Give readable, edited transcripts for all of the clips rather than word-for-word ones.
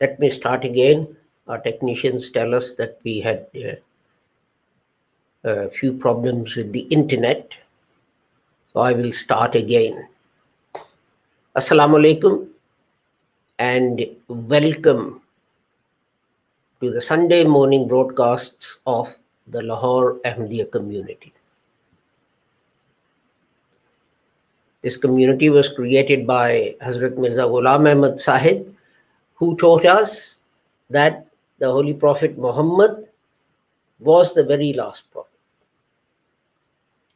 Let me start again. Our technicians tell us that we had a few problems with the internet. So I will start again. Assalamu alaikum and welcome to the Sunday morning broadcasts of the Lahore Ahmadiyya community. This community was created by Hazrat Mirza Ghulam Ahmad Sahib, who taught us that the Holy Prophet Muhammad was the very last prophet.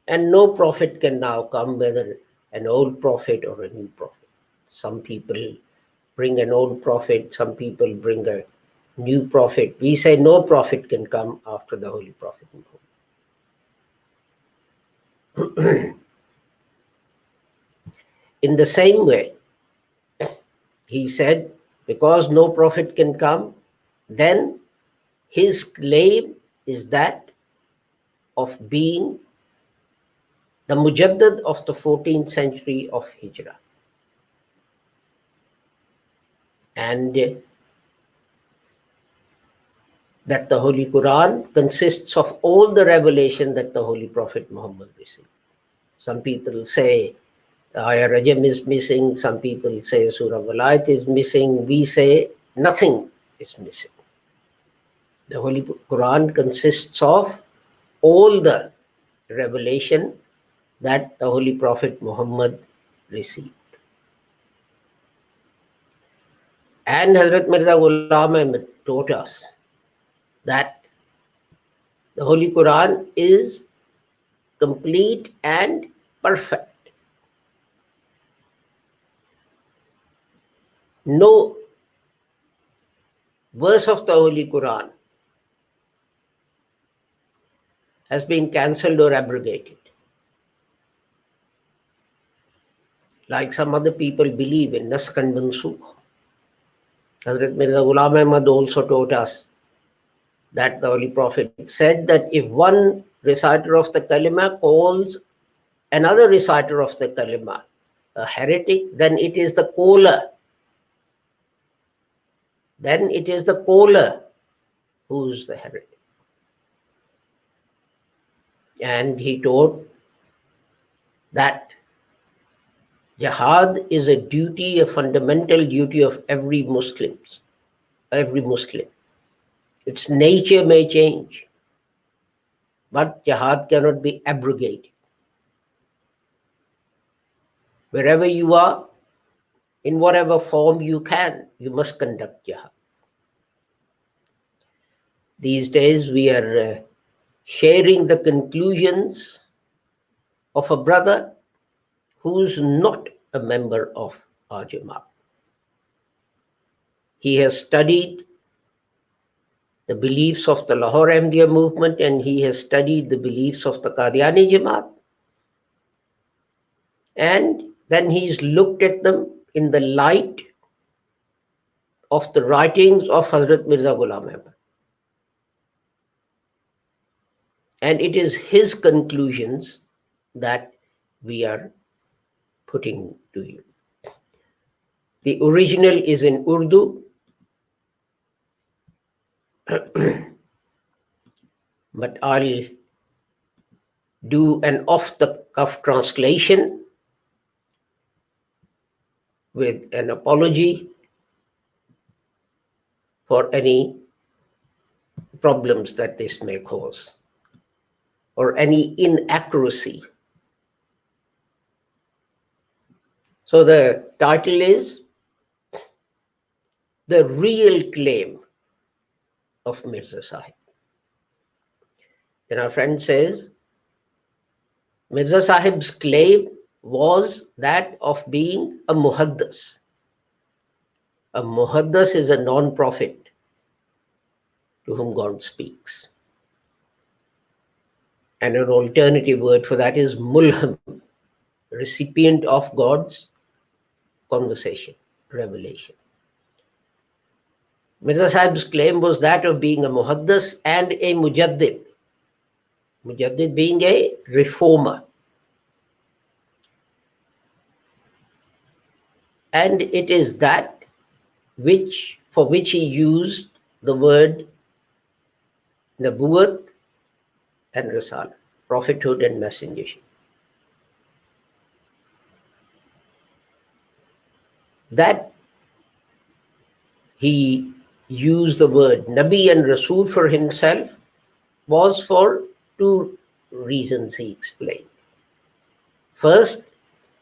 And no prophet can now come, whether an old prophet or a new prophet. Some people bring an old prophet, some people bring a new prophet. We say no prophet can come after the Holy Prophet Muhammad. In the same way, he said, because no prophet can come, then his claim is that of being the Mujaddid of the 14th century of Hijrah. And that the Holy Quran consists of all the revelation that the Holy Prophet Muhammad received. Some people say Ayah Rajam is missing, some people say Surah Walayat is missing, we say nothing is missing. The Holy Quran consists of all the revelation that the Holy Prophet Muhammad received. And Hazrat Mirza Ghulam Ahmad taught us that the Holy Quran is complete and perfect. No verse of the Holy Quran has been cancelled or abrogated, like some other people believe in Naskh and Mansukh. Hazrat Mirza Ghulam Ahmad also taught us that the Holy Prophet said that if one reciter of the Kalima calls another reciter of the Kalima a heretic, then it is the caller. Then it is the caller who is the heretic. And he taught that jihad is a duty, a fundamental duty of every Muslim. Its nature may change, but jihad cannot be abrogated. Wherever you are, in whatever form you can, you must conduct jihad. These days we are sharing the conclusions of a brother who's not a member of our Jamaat. He has studied the beliefs of the Lahore Ahmadiyya movement and he has studied the beliefs of the Qadiani Jamaat. And then he's looked at them in the light of the writings of Hazrat Mirza Ghulam Ahmad. And it is his conclusions that we are putting to you. The original is in Urdu, but I'll do an off-the-cuff translation with an apology for any problems that this may cause or any inaccuracy. So the title is The Real Claim of Mirza Sahib. Then our friend says, Mirza Sahib's claim was that of being a muhaddas. A muhaddas is a non-prophet to whom God speaks. And an alternative word for that is mulham, recipient of God's conversation, revelation. Mirza Sahib's claim was that of being a muhaddas and a mujaddid. Mujaddid being a reformer. And it is that which for which he used the word Nabuwat and Risala, prophethood and messengership. That he used the word Nabi and Rasul for himself was for two reasons he explained. First,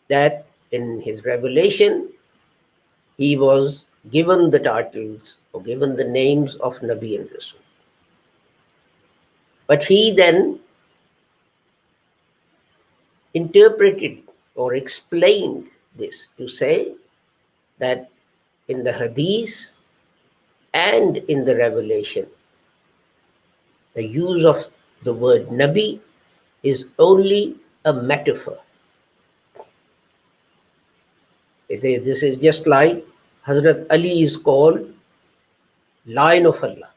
that in his revelation, he was given the titles or given the names of Nabi and Rasul. But he then interpreted or explained this to say that in the Hadith and in the revelation, the use of the word Nabi is only a metaphor. This is just like Hazrat Ali is called Lion of Allah.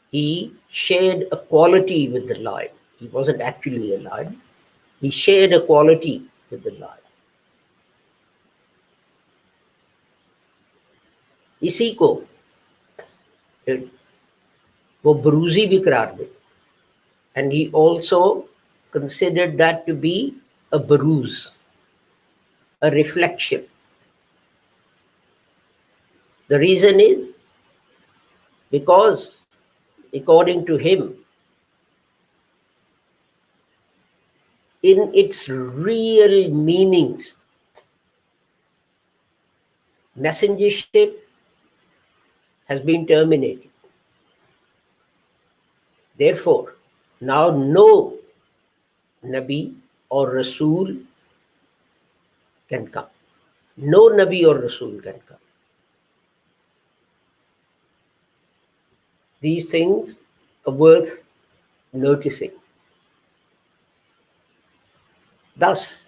He shared a quality with the lion. He wasn't actually a lion. He shared a quality with the lion. इसी को वो बरूजी भी करार दे. And he also considered that to be a baruz, a reflection. The reason is because, according to him, in its real meanings, messengership has been terminated. Therefore, now no Nabi or Rasul can come. No Nabi or Rasul can come. These things are worth noticing. Thus,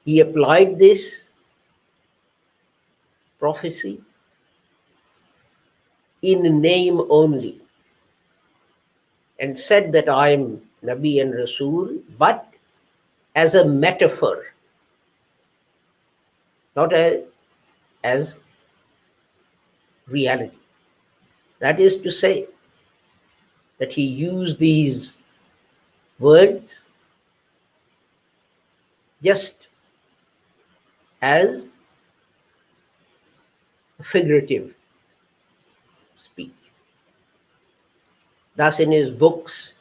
he applied this prophecy in name only and said that I am Nabi and Rasul, but as a metaphor, not as reality. That is to say, that he used these words just as a figurative speech. Thus, in his books,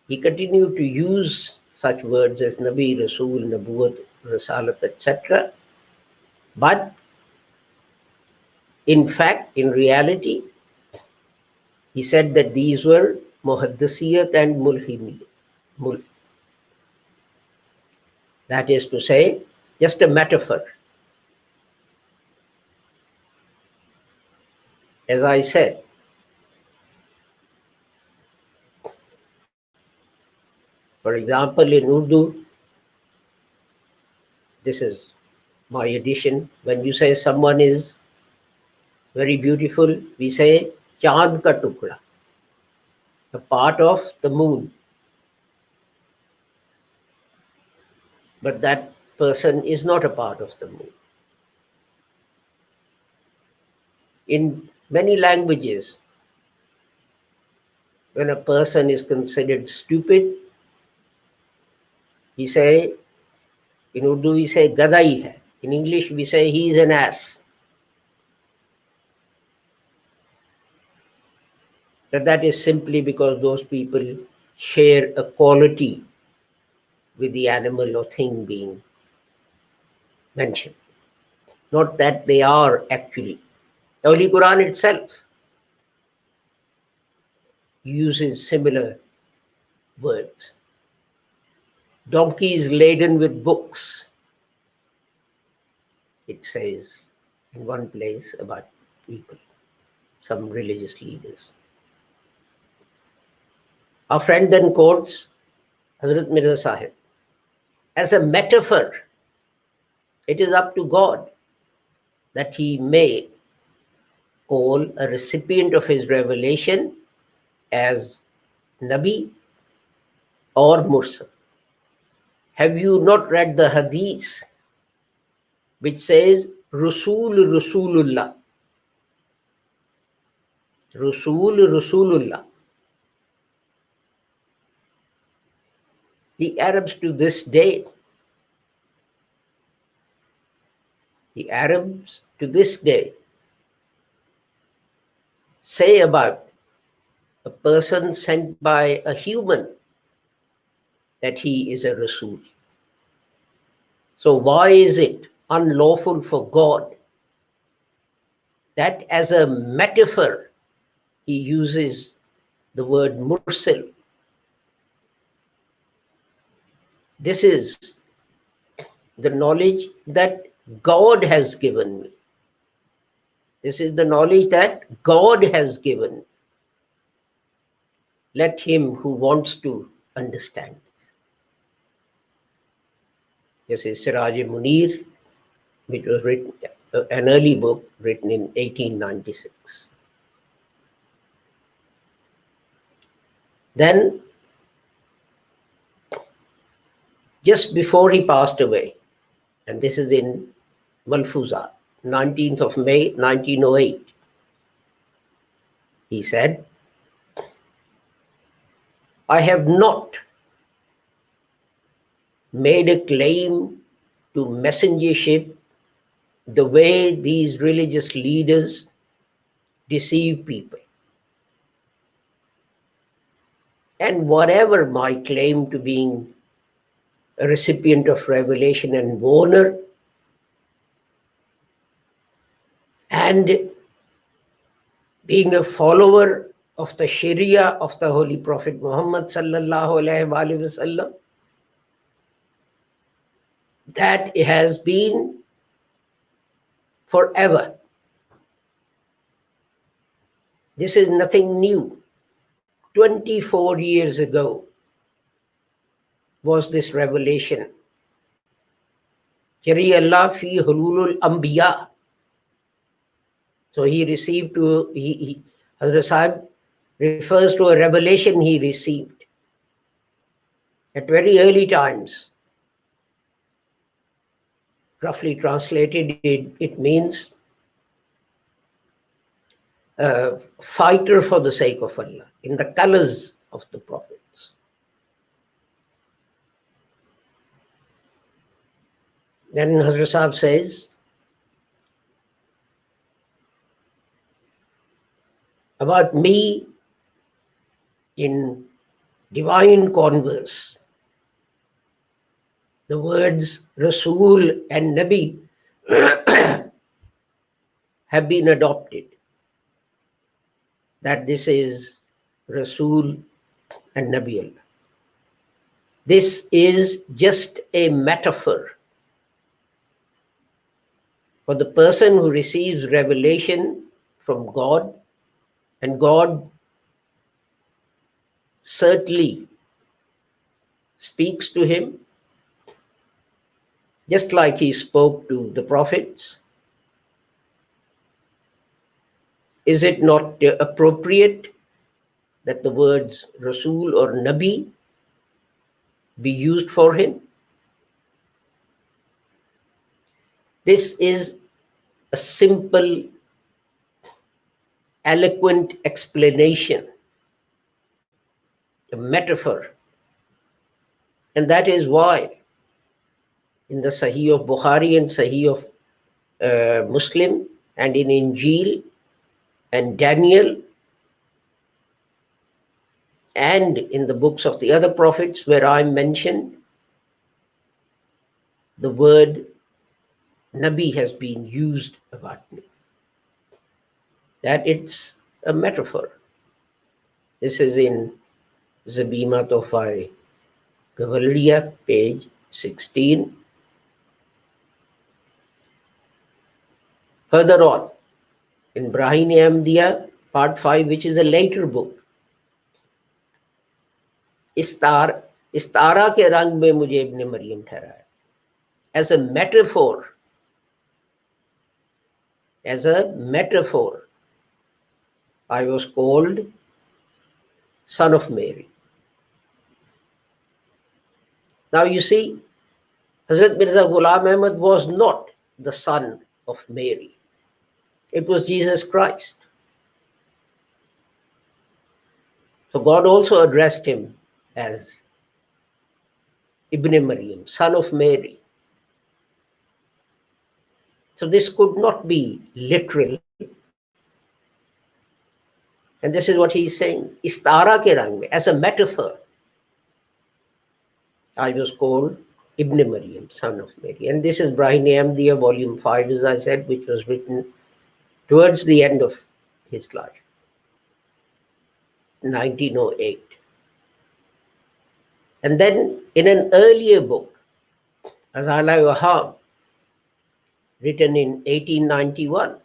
he continued to use such words as Nabi, Rasul, Nabuwat, Risalat, etc. But in fact, in reality, he said that these were Muhaddasiyat and Mulhimiyat. That is to say, just a metaphor. As I said, for example, in Urdu, this is my addition. When you say someone is very beautiful, we say Chand ka tukda, a part of the moon. But that person is not a part of the moon. In many languages, when a person is considered stupid, we say, in Urdu we say gadai hai. In English we say he is an ass. But that is simply because those people share a quality with the animal or thing being mentioned. Not that they are actually. The Holy Quran itself uses similar words. Donkeys laden with books, it says in one place about people, some religious leaders. Our friend then quotes Hazrat Mirza Sahib. As a metaphor, it is up to God that he may call a recipient of his revelation as Nabi or Mursal. Have you not read the hadith which says Rasulullah? Rasulullah. The Arabs to this day, say about a person sent by a human that he is a Rasul. So why is it unlawful for God that as a metaphor he uses the word mursal? This is the knowledge that God has given me. This is the knowledge that God has given. Let him who wants to understand. This is Siraj-e-Munir, which was written, an early book written in 1896. Then, just before he passed away, and this is in Malfuzat, 19th of May, 1908, he said, I have not made a claim to messengership the way these religious leaders deceive people. And whatever my claim to being a recipient of revelation and warner, and being a follower of the Sharia of the Holy Prophet Muhammad sallallahu alaihi wasallam, that it has been forever. This is nothing new. 24 years ago was this revelation. Jari Allah fi hululul anbiya. So he received Hazrat Sahib refers to a revelation he received at very early times. Roughly translated, it means fighter for the sake of Allah, in the colors of the prophets. Then Hazrat Sahib says, about me in divine converse, the words Rasul and Nabi have been adopted. That this is Rasul and Nabi Allah. This is just a metaphor for the person who receives revelation from God, and God certainly speaks to him just like he spoke to the prophets. Is it not appropriate that the words Rasul or Nabi be used for him? This is a simple, eloquent explanation, a metaphor. And that is why in the Sahih of Bukhari and Sahih of Muslim and in Injil and Daniel and in the books of the other prophets where I mentioned, the word Nabi has been used about me. That it's a metaphor. This is in Zabima Tofai Gavaliya, page 16. Further on, in Brahini Ahmadiyya, part 5, which is a later book, Istara ke rang mein mujhe Ibn Maryam thehraaya. As a metaphor, I was called son of Mary. Now you see, Hazrat Mirza Ghulam Ahmad was not the son of Mary. It was Jesus Christ. So God also addressed him as Ibn Maryam, son of Mary. So this could not be literal. And this is what he's saying. Istara ke rang mein, as a metaphor, I was called Ibn Maryam, son of Mary. And this is Brahini Ahmadiyya, volume 5, as I said, which was written towards the end of his life, 1908. And then in an earlier book, Azalai Wahab, written in 1891,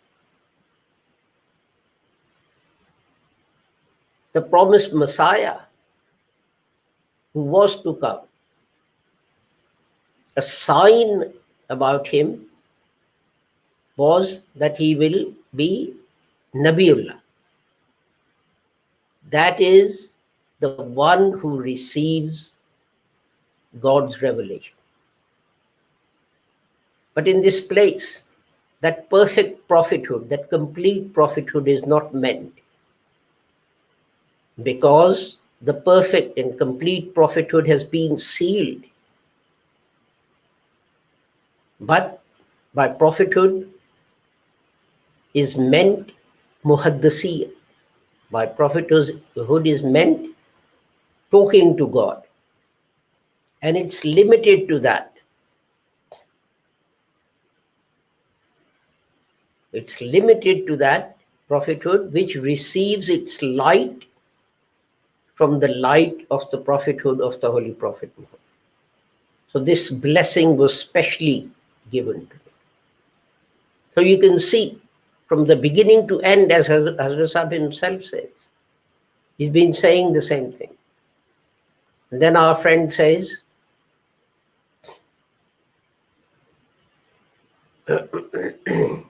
the promised Messiah who was to come, a sign about him was that he will be Nabiullah. That is the one who receives God's revelation. But in this place, that perfect prophethood, that complete prophethood is not meant, because the perfect and complete prophethood has been sealed. But by prophethood is meant muhaddasiyya. By prophethood is meant talking to God. And it's limited to that. It's limited to that prophethood which receives its light from the light of the prophethood of the Holy Prophet Muhammad. So this blessing was specially given to him. So you can see from the beginning to end, as Hazrat Sahib himself says, he's been saying the same thing. And then our friend says, the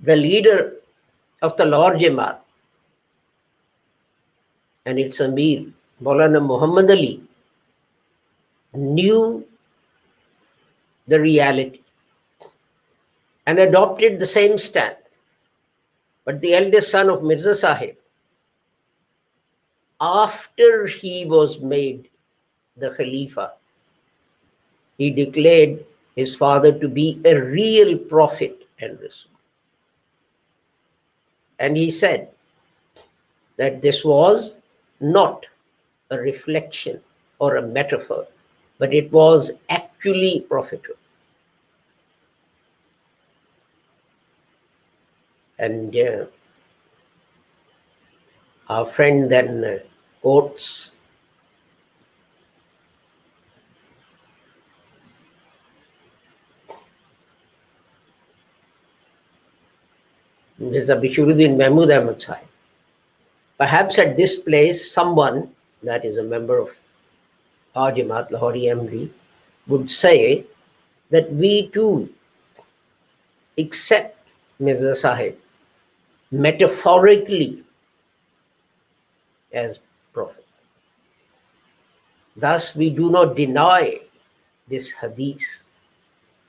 leader of the Lahore Jamaat and its Amir, Maulana Muhammad Ali, knew the reality and adopted the same stand. But the eldest son of Mirza Sahib, after he was made the Khalifa, he declared his father to be a real prophet and Rasul. And he said that this was not a reflection or a metaphor, but it was actually prophethood. And our friend then quotes Mirza Bishuruddin Mahmud Ahmad Sahib. Perhaps at this place, someone that is a member of our Jamaat, Lahori MD, would say that we too accept Mirza Sahib metaphorically as prophet. Thus, we do not deny this hadith.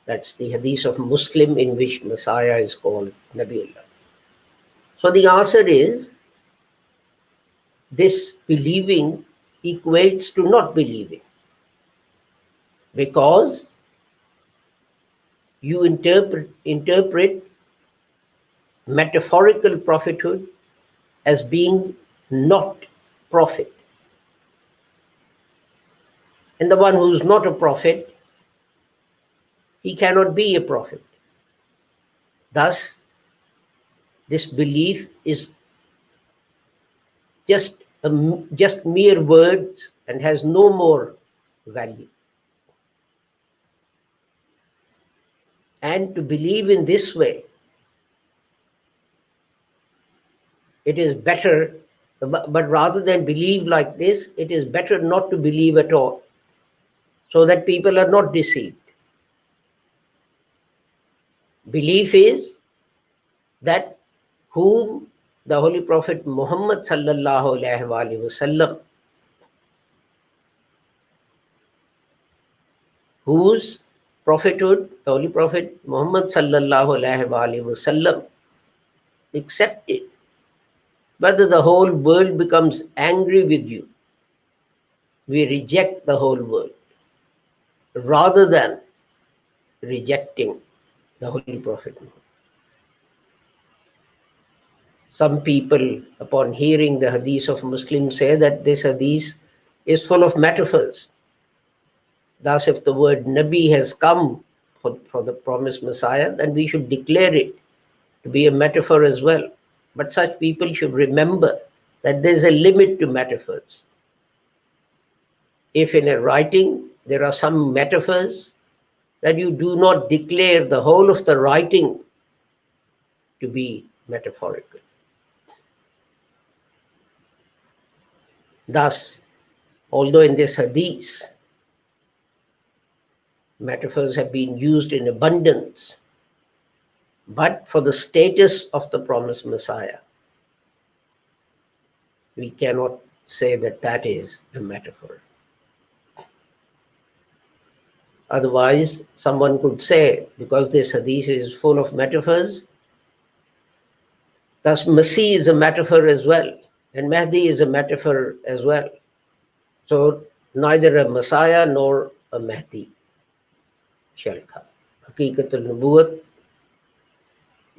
That's the hadith of Muslim in which Messiah is called Nabiullah. So the answer is, this believing equates to not believing, because you interpret metaphorical prophethood as being not prophet. And the one who's not a prophet, he cannot be a prophet. Thus, this belief is just mere words and has no more value. And to believe in this way, it is better, but rather than believe like this, it is better not to believe at all, so that people are not deceived. Belief is that whom the Holy Prophet Muhammad sallallahu alaihi wasallam whose prophethood, the Holy Prophet Muhammad sallallahu alaihi wasallam accepted. Whether the whole world becomes angry with you, we reject the whole world rather than rejecting the Holy Prophet Muhammad. Some people, upon hearing the hadith of Muslims, say that this hadith is full of metaphors. Thus, if the word Nabi has come for the promised Messiah, then we should declare it to be a metaphor as well. But such people should remember that there's a limit to metaphors. If in a writing there are some metaphors, that you do not declare the whole of the writing to be metaphorical. Thus, although in this hadith metaphors have been used in abundance, but for the status of the promised Messiah, we cannot say that that is a metaphor. Otherwise, someone could say, because this hadith is full of metaphors, thus Masih is a metaphor as well, and Mahdi is a metaphor as well. So neither a Messiah nor a Mahdi shall come. Haqiqatul Nubuwwat,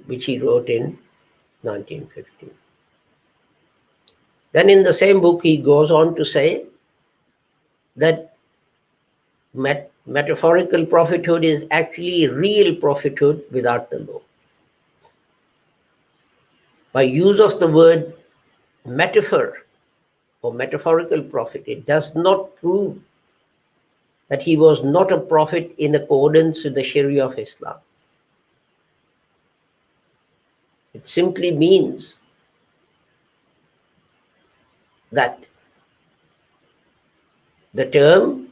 which he wrote in 1915. Then in the same book he goes on to say that metaphorical prophethood is actually real prophethood without the law. By use of the word metaphor or metaphorical prophet, it does not prove that he was not a prophet in accordance with the Sharia of Islam. It simply means that the term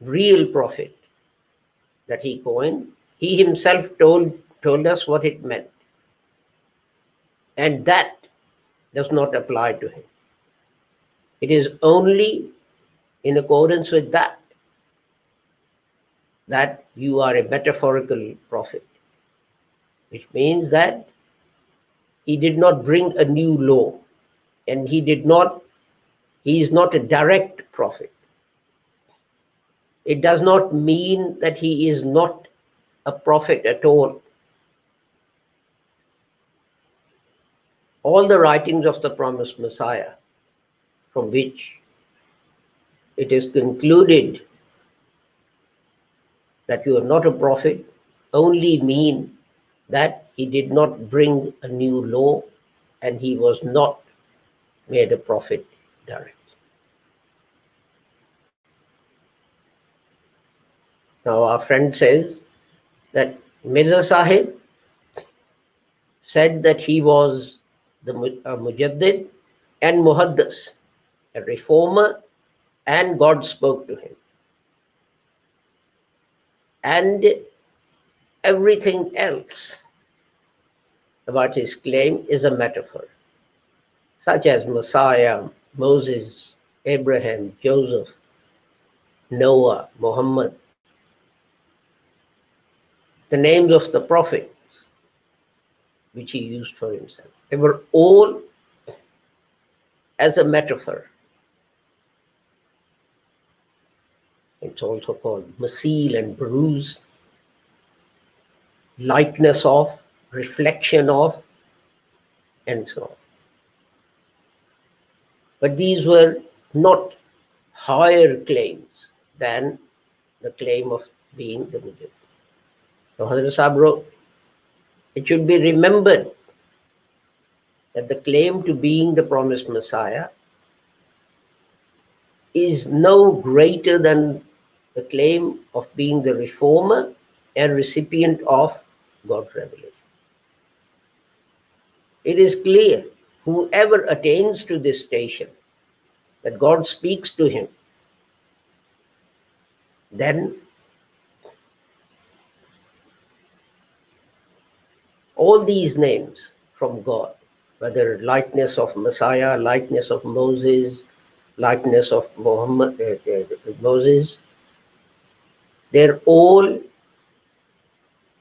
real prophet that he coined, he himself told us what it meant. And that does not apply to him. It is only in accordance with that you are a metaphorical prophet, which means that he did not bring a new law, and he is not a direct prophet. It does not mean that he is not a prophet at all. All the writings of the promised Messiah, from which it is concluded that you are not a prophet, only mean that he did not bring a new law and he was not made a prophet directly. Now our friend says that Mirza Sahib said that he was a Mujaddid and Muhaddas, a reformer, and God spoke to him. And everything else about his claim is a metaphor, such as Messiah, Moses, Abraham, Joseph, Noah, Muhammad, the names of the prophets which he used for himself. They were all as a metaphor. It's also called masil and bruise, likeness of, reflection of, and so on. But these were not higher claims than the claim of being the Mujahid. So Hazrat Sahib wrote, it should be remembered that the claim to being the promised Messiah is no greater than the claim of being the reformer and recipient of God's revelation. It is clear, whoever attains to this station, that God speaks to him, then all these names from God, whether likeness of Messiah, likeness of Moses, likeness of Moses, They're all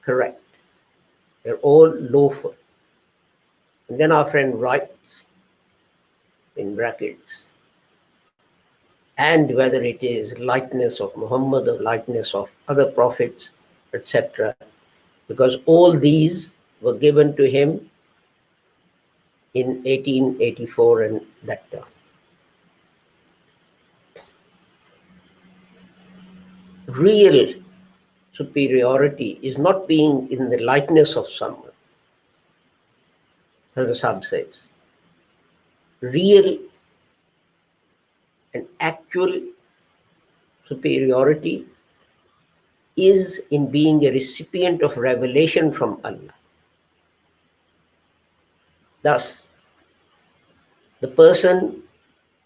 correct. They're all lawful. And then our friend writes in brackets, and whether it is likeness of Muhammad or likeness of other prophets, etc., because all these were given to him in 1884 and that time. Real superiority is not being in the likeness of someone. Hazrat says, real and actual superiority is in being a recipient of revelation from Allah. Thus, the person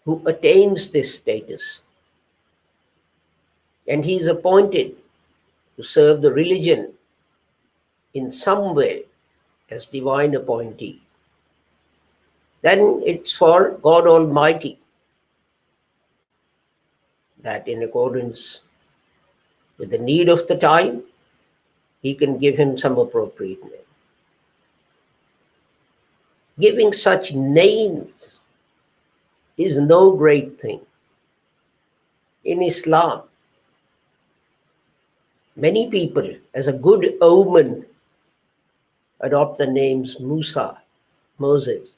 who attains this status and he is appointed to serve the religion in some way as divine appointee, then it's for God Almighty that in accordance with the need of the time, he can give him some appropriate name. Giving such names is no great thing. In Islam, many people, as a good omen, adopt the names Musa, Moses,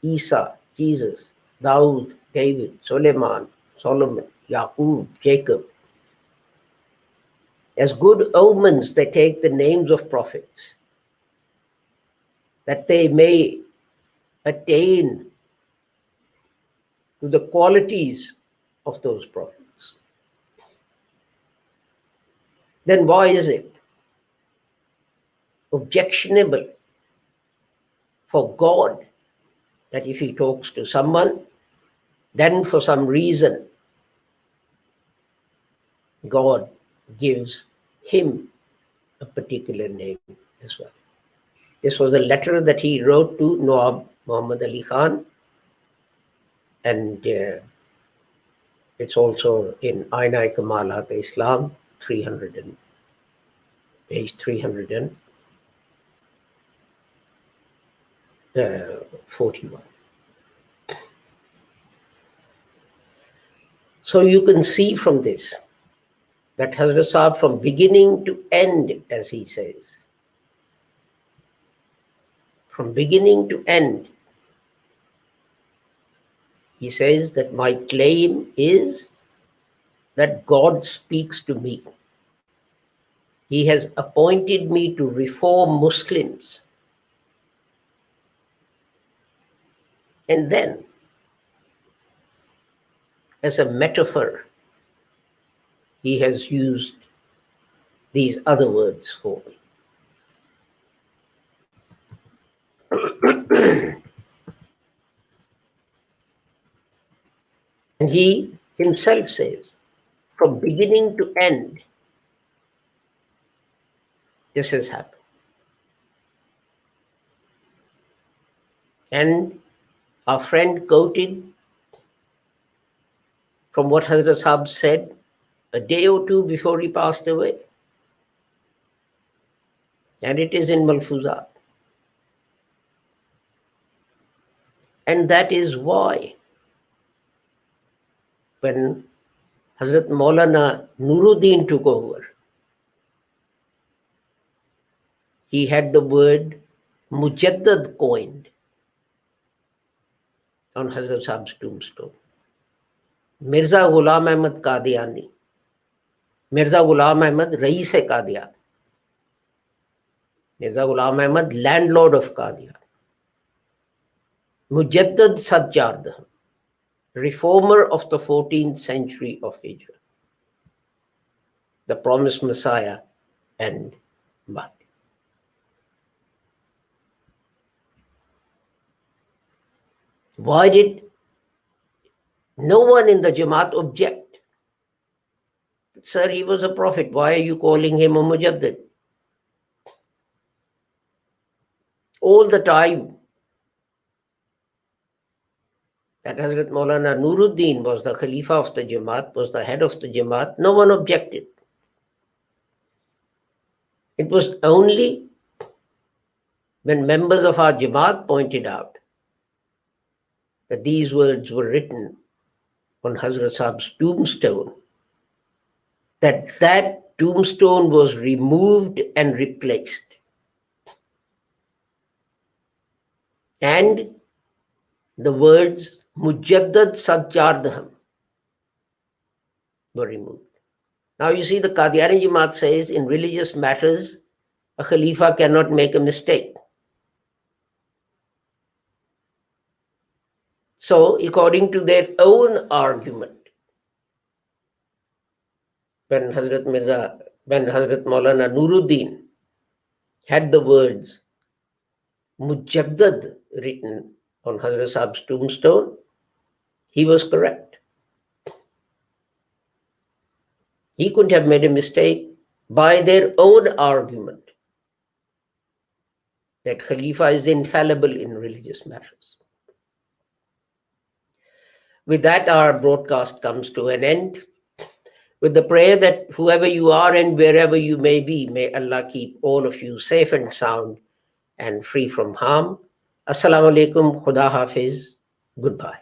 Isa, Jesus, Daud, David, Suleiman, Solomon, Yaqub, Jacob. As good omens, they take the names of prophets, that they may attain to the qualities of those prophets. Then why is it objectionable for God that if he talks to someone, then for some reason God gives him a particular name as well? This was a letter that he wrote to Nawab Muhammad Ali Khan, and it's also in Aina Kamalat Islam, 300 and page 341. So you can see from this that Hazrat Sahib, from beginning to end, as he says, from beginning to end, he says that my claim is that God speaks to me. He has appointed me to reform Muslims. And then, as a metaphor, he has used these other words for me. And he himself says, from beginning to end, this has happened. And our friend quoted from what Hazrat Sahib said a day or two before he passed away. And it is in Malfuzat. And that is why when Hazrat Maulana Nuruddin took over, he had the word Mujaddad coined on Hazrat Sahib's tombstone. Mirza Ghulam Ahmad Qadiani. Mirza Ghulam Ahmad, Rais-e Qadian. Mirza Ghulam Ahmad, landlord of Qadian. Mujaddad Sajjad, reformer of the 14th century of Hijrah. The promised Messiah and Mahdi. Why did no one in the Jamaat object? Sir, he was a prophet. Why are you calling him a Mujaddid? All the time that Hazrat Maulana Nuruddin was the Khalifa of the Jamaat, was the head of the Jamaat, no one objected. It was only when members of our Jamaat pointed out that these words were written on Hazrat Sahib's tombstone, that tombstone was removed and replaced. And the words Mujaddad Sajjardham were removed. Now you see, the Qadiani Jamaat says in religious matters, a Khalifa cannot make a mistake. So, according to their own argument, when Hazrat Maulana Nuruddin had the words Mujaddad written on Hazrat Sahib's tombstone, he was correct. He couldn't have made a mistake by their own argument that Khalifa is infallible in religious matters. With that, our broadcast comes to an end, with the prayer that whoever you are and wherever you may be, may Allah keep all of you safe and sound and free from harm. Assalamu alaikum, Khuda Hafiz, goodbye.